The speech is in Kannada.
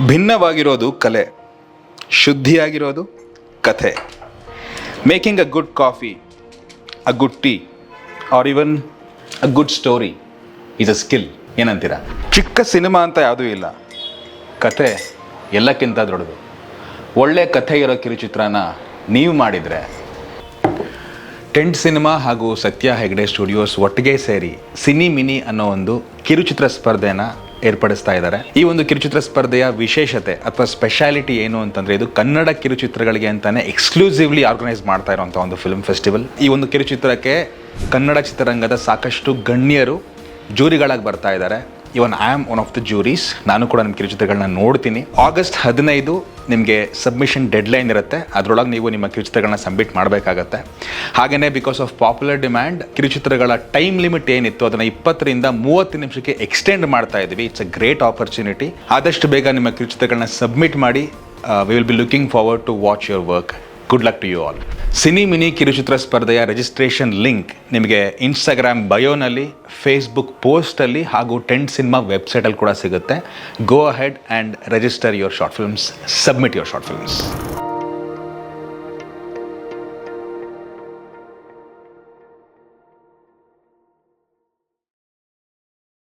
ಭಿನ್ನವಾಗಿರೋದು ಕಲೆ, ಶುದ್ಧಿಯಾಗಿರೋದು ಕಥೆ. Making a good coffee, a good tea or even a good story is a skill. ಏನಂತೀರ? ಚಿಕ್ಕ ಸಿನಿಮಾ ಅಂತ ಯಾವುದೂ ಇಲ್ಲ, ಕಥೆ ಎಲ್ಲಕ್ಕಿಂತ ದೊಡ್ಡದು. ಒಳ್ಳೆ ಕಥೆ ಇರೋ ಕಿರುಚಿತ್ರನ ನೀವು ಮಾಡಿದರೆ ಟೆಂಟ್ ಸಿನಿಮಾ ಹಾಗೂ ಸತ್ಯ ಹೆಗ್ಡೆ ಸ್ಟುಡಿಯೋಸ್ ಒಟ್ಟಿಗೆ ಸೇರಿ ಸಿನಿ ಮಿನಿ ಅನ್ನೋ ಒಂದು ಕಿರುಚಿತ್ರ ಸ್ಪರ್ಧೆನ ಏರ್ಪಡಿಸ್ತಾ ಇದ್ದಾರೆ. ಈ ಒಂದು ಕಿರುಚಿತ್ರ ಸ್ಪರ್ಧೆಯ ವಿಶೇಷತೆ ಅಥವಾ ಸ್ಪೆಷಾಲಿಟಿ ಏನು ಅಂತಂದರೆ, ಇದು ಕನ್ನಡ ಕಿರುಚಿತ್ರಗಳಿಗೆ ಅಂತಾನೆ ಎಕ್ಸ್ಕ್ಲೂಸಿವ್ಲಿ ಆರ್ಗನೈಸ್ ಮಾಡ್ತಾ ಇರೋಂಥ ಒಂದು ಫಿಲ್ಮ್ ಫೆಸ್ಟಿವಲ್. ಈ ಒಂದು ಕಿರುಚಿತ್ರಕ್ಕೆ ಕನ್ನಡ ಚಿತ್ರರಂಗದ ಸಾಕಷ್ಟು ಗಣ್ಯರು ಜೂರಿಗಳಾಗಿ ಬರ್ತಾ ಇದ್ದಾರೆ. Even I am one of the juries. ನಾನು ಕೂಡ ನಿಮ್ಮ ಕಿರುಚಿತ್ರಗಳನ್ನ ನೋಡ್ತೀನಿ. August 15 ನಿಮಗೆ ಸಬ್ಮಿಷನ್ ಡೆಡ್ಲೈನ್ ಇರುತ್ತೆ. ಅದರೊಳಗೆ ನೀವು ನಿಮ್ಮ ಕಿರುಚಿತ್ರಗಳನ್ನ ಸಬ್ಮಿಟ್ ಮಾಡಬೇಕಾಗತ್ತೆ. ಹಾಗೆಯೇ ಬಿಕಾಸ್ ಆಫ್ ಪಾಪ್ಯುಲರ್ ಡಿಮ್ಯಾಂಡ್ ಕಿರುಚಿತ್ರಗಳ ಟೈಮ್ ಲಿಮಿಟ್ ಏನಿತ್ತು ಅದನ್ನು 20 ರಿಂದ 30 ನಿಮಿಷಕ್ಕೆ ಎಕ್ಸ್ಟೆಂಡ್ ಮಾಡ್ತಾ ಇದ್ದೀವಿ. It's a great opportunity. ಆದಷ್ಟು ಬೇಗ ನಿಮ್ಮ ಕಿರುಚಿತ್ರಗಳನ್ನ ಸಬ್ಮಿಟ್ ಮಾಡಿ. We will be looking forward to watch your work. Good luck to you all. Cine Mini ಕಿರುಚಿತ್ರ ಸ್ಪರ್ಧೆಯ ರಿಜಿಸ್ಟ್ರೇಷನ್ ಲಿಂಕ್ ನಿಮಗೆ ಇನ್ಸ್ಟಾಗ್ರಾಮ್ ಬಯೋನಲ್ಲಿ, ಫೇಸ್ಬುಕ್ ಪೋಸ್ಟಲ್ಲಿ ಹಾಗೂ ಟೆಂಟ್ ಸಿನಿಮಾ ವೆಬ್ಸೈಟಲ್ಲಿ ಕೂಡ ಸಿಗುತ್ತೆ. Go ahead and register your short films, submit your short films.